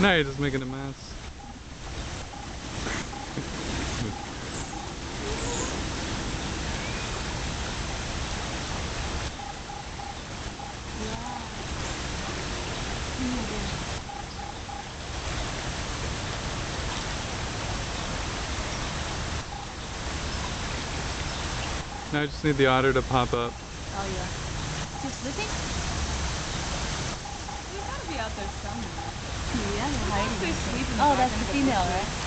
No, you're just making a mess. Now I just need the otter to pop up. Oh yeah. Is he sleeping? He's gotta be out there somewhere. Yeah, He's hiding. actually sleeping Oh, back that's in the the female, bushes. right?